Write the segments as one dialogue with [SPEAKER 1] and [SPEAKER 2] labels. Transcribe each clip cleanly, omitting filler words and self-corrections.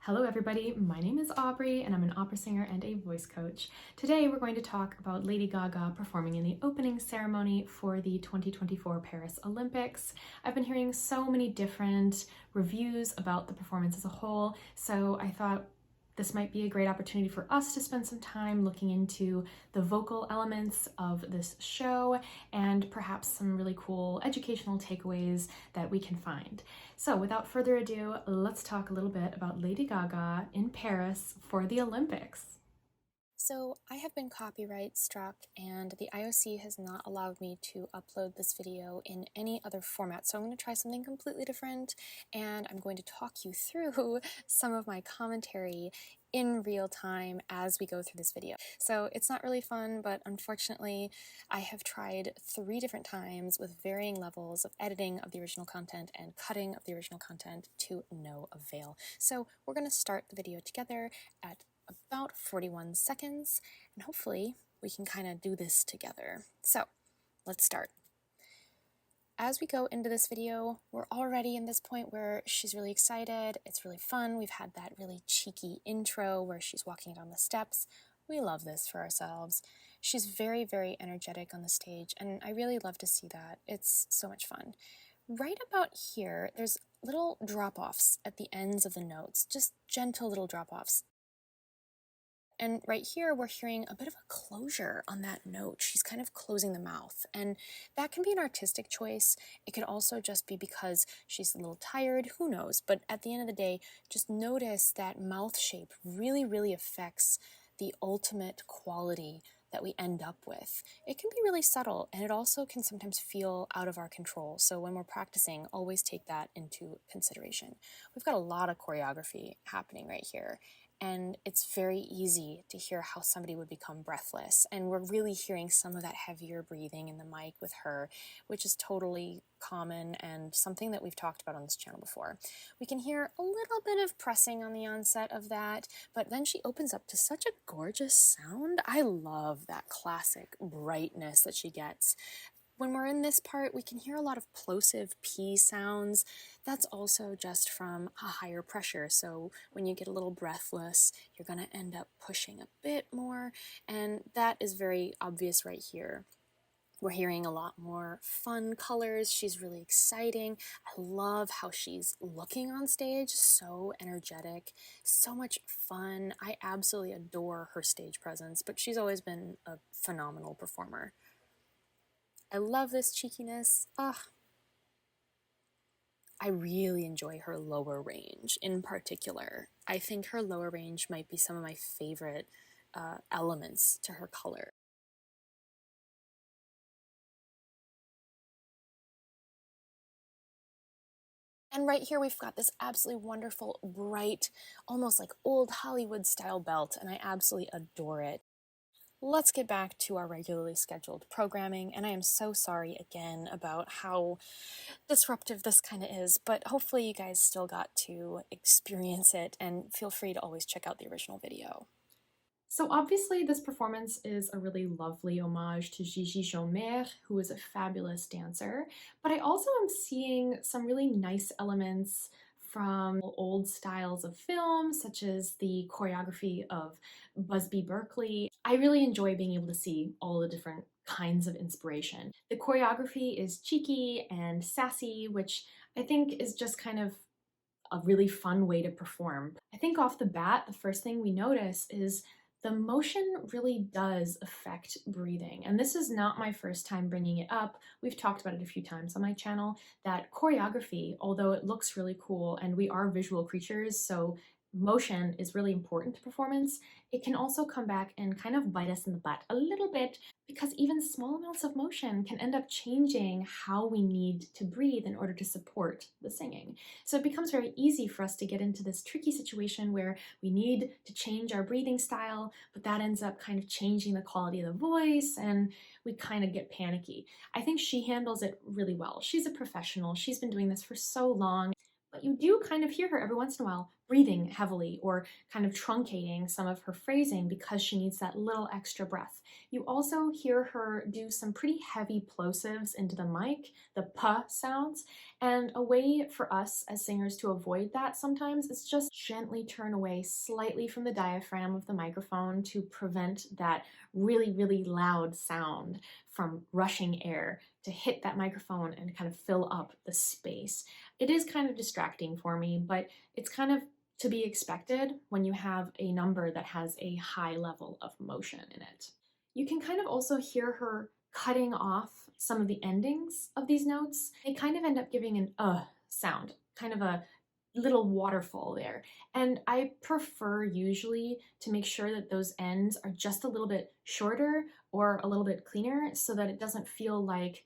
[SPEAKER 1] Hello everybody, my name is Aubrey and I'm an opera singer and a voice coach. Today we're going to talk about Lady Gaga performing in the opening ceremony for the 2024 Paris Olympics. I've been hearing so many different reviews about the performance as a whole, so I thought this might be a great opportunity for us to spend some time looking into the vocal elements of this show and perhaps some really cool educational takeaways that we can find. So without further ado, let's talk a little bit about Lady Gaga in Paris for the Olympics.
[SPEAKER 2] So I have been copyright struck and the IOC has not allowed me to upload this video in any other format. So I'm going to try something completely different and I'm going to talk you through some of my commentary in real time as we go through this video. So it's not really fun, but unfortunately I have tried 3 different times with varying levels of editing of the original content and cutting of the original content to no avail. So we're going to start the video together at about 41 seconds, and hopefully we can kind of do this together. So let's start. As we go into this video, we're already in this point where she's really excited, it's really fun, we've had that really cheeky intro where she's walking down the steps. We love this for ourselves. She's very, very energetic on the stage, and I really love to see that. It's so much fun. Right about here, there's little drop-offs at the ends of the notes, just gentle little drop-offs. And right here, we're hearing a bit of a closure on that note. She's kind of closing the mouth, and that can be an artistic choice. It could also just be because she's a little tired, who knows? But at the end of the day, just notice that mouth shape really, really affects the ultimate quality that we end up with. It can be really subtle, and it also can sometimes feel out of our control. So when we're practicing, always take that into consideration. We've got a lot of choreography happening right here, and it's very easy to hear how somebody would become breathless. And we're really hearing some of that heavier breathing in the mic with her, which is totally common and something that we've talked about on this channel before. We can hear a little bit of pressing on the onset of that, but then she opens up to such a gorgeous sound. I love that classic brightness that she gets. When we're in this part, we can hear a lot of plosive P sounds. That's also just from a higher pressure. So when you get a little breathless, you're going to end up pushing a bit more. And that is very obvious right here. We're hearing a lot more fun colors. She's really exciting. I love how she's looking on stage. So energetic, so much fun. I absolutely adore her stage presence, but she's always been a phenomenal performer. I love this cheekiness. I really enjoy her lower range in particular. I think her lower range might be some of my favorite elements to her color. And right here we've got this absolutely wonderful, bright, almost like old Hollywood style belt, and I absolutely adore it. Let's get back to our regularly scheduled programming, and I am so sorry again about how disruptive this kind of is, but hopefully you guys still got to experience it, and feel free to always check out the original video.
[SPEAKER 1] So obviously this performance is a really lovely homage to Gigi Jomer, who is a fabulous dancer, but I also am seeing some really nice elements from old styles of film, such as the choreography of Busby Berkeley. I really enjoy being able to see all the different kinds of inspiration. The choreography is cheeky and sassy, which I think is just kind of a really fun way to perform. I think off the bat, the first thing we notice is the motion really does affect breathing. And this is not my first time bringing it up. We've talked about it a few times on my channel, that choreography, although it looks really cool and we are visual creatures, so motion is really important to performance, it can also come back and kind of bite us in the butt a little bit, because even small amounts of motion can end up changing how we need to breathe in order to support the singing. So it becomes very easy for us to get into this tricky situation where we need to change our breathing style, but that ends up kind of changing the quality of the voice and we kind of get panicky. I think she handles it really well. She's a professional. She's been doing this for so long. But you do kind of hear her every once in a while breathing heavily or kind of truncating some of her phrasing because she needs that little extra breath. You also hear her do some pretty heavy plosives into the mic, the p sounds, and a way for us as singers to avoid that sometimes is just gently turn away slightly from the diaphragm of the microphone to prevent that really, really loud sound from rushing air to hit that microphone and kind of fill up the space. It is kind of distracting for me, but it's kind of to be expected when you have a number that has a high level of motion in it. You can kind of also hear her cutting off some of the endings of these notes. They kind of end up giving an sound, kind of a little waterfall there. And I prefer usually to make sure that those ends are just a little bit shorter or a little bit cleaner so that it doesn't feel like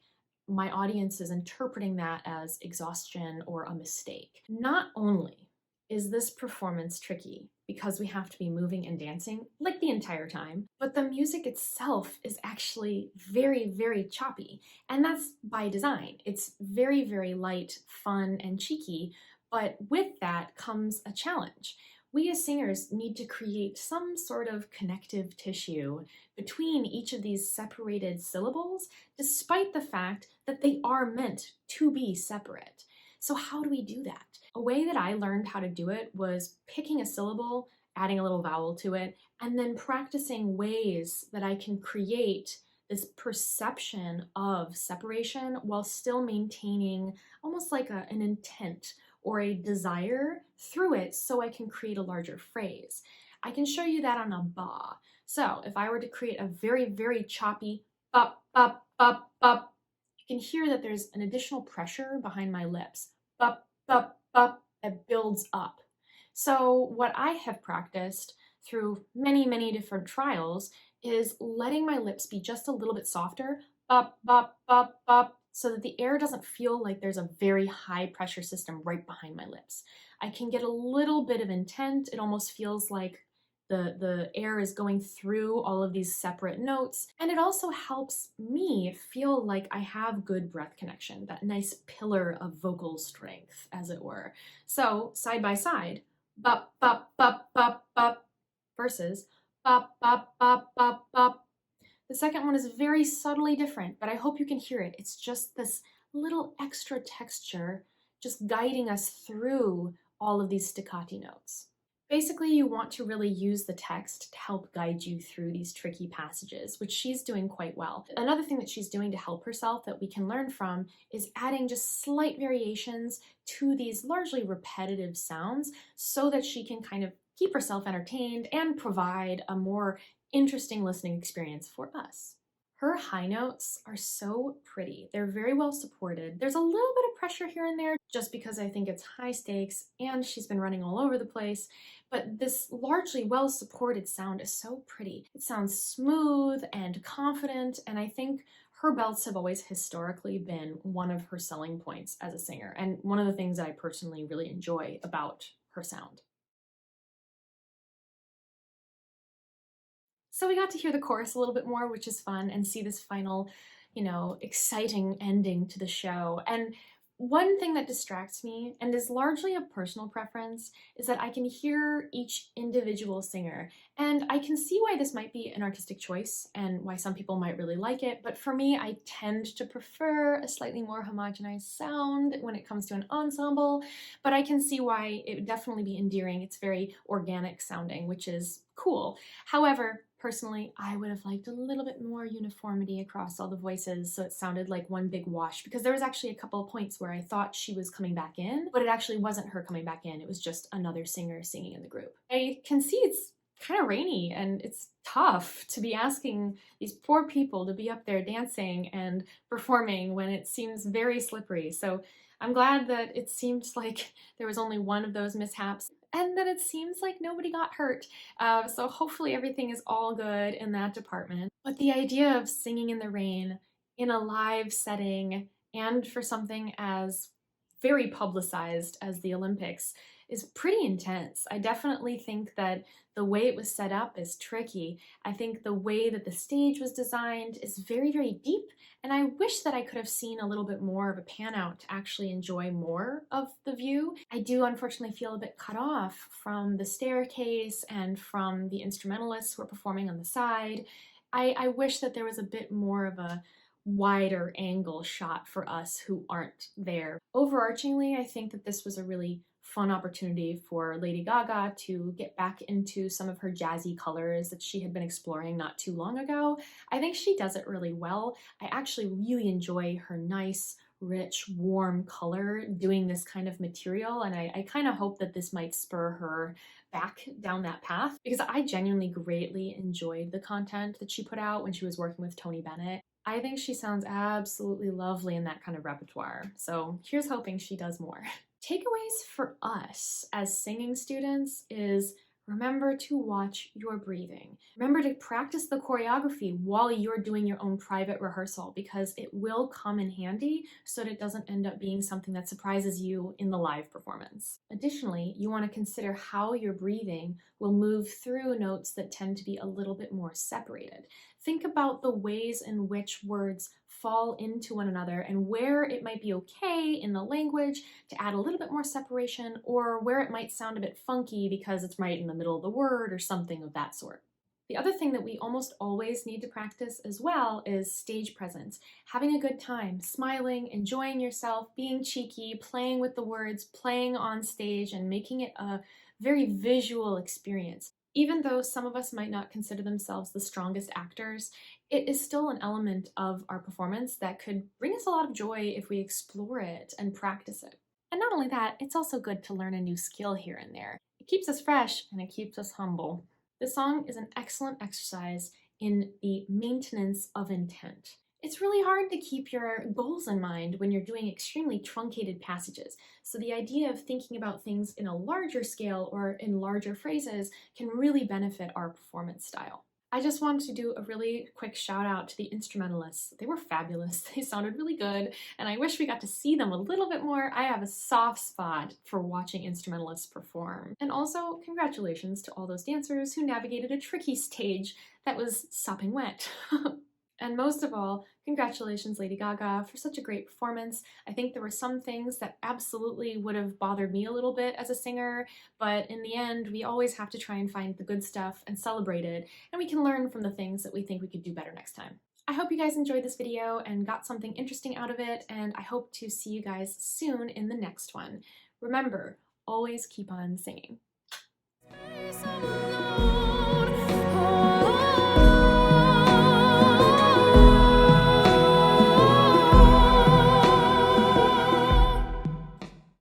[SPEAKER 1] my audience is interpreting that as exhaustion or a mistake. Not only is this performance tricky because we have to be moving and dancing like the entire time, but the music itself is actually very, very choppy. And that's by design. It's very, very light, fun, and cheeky, but with that comes a challenge. We as singers need to create some sort of connective tissue between each of these separated syllables, despite the fact that they are meant to be separate. So how do we do that? A way that I learned how to do it was picking a syllable, adding a little vowel to it, and then practicing ways that I can create this perception of separation while still maintaining almost like an intent or a desire through it so I can create a larger phrase. I can show you that on a ba. So if I were to create a very, very choppy bop, bop, bop, bop, you can hear that there's an additional pressure behind my lips. Bop, bop, bop, that builds up. So what I have practiced through many, many different trials is letting my lips be just a little bit softer, bop, bop, bop, bop, so that the air doesn't feel like there's a very high pressure system right behind my lips. I can get a little bit of intent. It almost feels like the air is going through all of these separate notes. And it also helps me feel like I have good breath connection, that nice pillar of vocal strength, as it were. So side by side, bop, bop, bop, bop, bop, versus bop, bop, bop, bop, bop. The second one is very subtly different, but I hope you can hear it. It's just this little extra texture just guiding us through all of these staccati notes. Basically, you want to really use the text to help guide you through these tricky passages, which she's doing quite well. Another thing that she's doing to help herself that we can learn from is adding just slight variations to these largely repetitive sounds so that she can kind of keep herself entertained and provide a more interesting listening experience for us. Her high notes are so pretty. They're very well supported. There's a little bit of pressure here and there just because I think it's high stakes and she's been running all over the place, but this largely well supported sound is so pretty. It sounds smooth and confident, and I think her belts have always historically been one of her selling points as a singer, and one of the things that I personally really enjoy about her sound. So we got to hear the chorus a little bit more, which is fun, and see this final, exciting ending to the show. And one thing that distracts me, and is largely a personal preference, is that I can hear each individual singer. And I can see why this might be an artistic choice and why some people might really like it, but for me, I tend to prefer a slightly more homogenized sound when it comes to an ensemble, but I can see why it would definitely be endearing. It's very organic sounding, which is cool. However, personally, I would have liked a little bit more uniformity across all the voices so it sounded like one big wash, because there was actually a couple of points where I thought she was coming back in, but it actually wasn't her coming back in. It was just another singer singing in the group. I can see it's kind of rainy and it's tough to be asking these poor people to be up there dancing and performing when it seems very slippery. So I'm glad that it seemed like there was only one of those mishaps and that it seems like nobody got hurt. So hopefully everything is all good in that department. But the idea of singing in the rain in a live setting and for something as very publicized as the Olympics is pretty intense. I definitely think that the way it was set up is tricky. I think the way that the stage was designed is very, very deep, and I wish that I could have seen a little bit more of a pan out to actually enjoy more of the view. I do unfortunately feel a bit cut off from the staircase and from the instrumentalists who are performing on the side. I wish that there was a bit more of a wider angle shot for us who aren't there. Overarchingly, I think that this was a really fun opportunity for Lady Gaga to get back into some of her jazzy colors that she had been exploring not too long ago. I think she does it really well. I actually really enjoy her nice, rich, warm color doing this kind of material, and I kind of hope that this might spur her back down that path because I genuinely greatly enjoyed the content that she put out when she was working with Tony Bennett. I think she sounds absolutely lovely in that kind of repertoire, so here's hoping she does more. Takeaways for us as singing students is remember to watch your breathing. Remember to practice the choreography while you're doing your own private rehearsal because it will come in handy so that it doesn't end up being something that surprises you in the live performance. Additionally, you want to consider how your breathing will move through notes that tend to be a little bit more separated. Think about the ways in which words fall into one another and where it might be okay in the language to add a little bit more separation or where it might sound a bit funky because it's right in the middle of the word or something of that sort. The other thing that we almost always need to practice as well is stage presence. Having a good time, smiling, enjoying yourself, being cheeky, playing with the words, playing on stage, and making it a very visual experience. Even though some of us might not consider themselves the strongest actors, it is still an element of our performance that could bring us a lot of joy if we explore it and practice it. And not only that, it's also good to learn a new skill here and there. It keeps us fresh and it keeps us humble. This song is an excellent exercise in the maintenance of intent. It's really hard to keep your goals in mind when you're doing extremely truncated passages. So the idea of thinking about things in a larger scale or in larger phrases can really benefit our performance style. I just wanted to do a really quick shout out to the instrumentalists. They were fabulous. They sounded really good, and I wish we got to see them a little bit more. I have a soft spot for watching instrumentalists perform. And also, congratulations to all those dancers who navigated a tricky stage that was sopping wet. And most of all, congratulations, Lady Gaga, for such a great performance. I think there were some things that absolutely would have bothered me a little bit as a singer, but in the end, we always have to try and find the good stuff and celebrate it, and we can learn from the things that we think we could do better next time. I hope you guys enjoyed this video and got something interesting out of it, and I hope to see you guys soon in the next one. Remember, always keep on singing.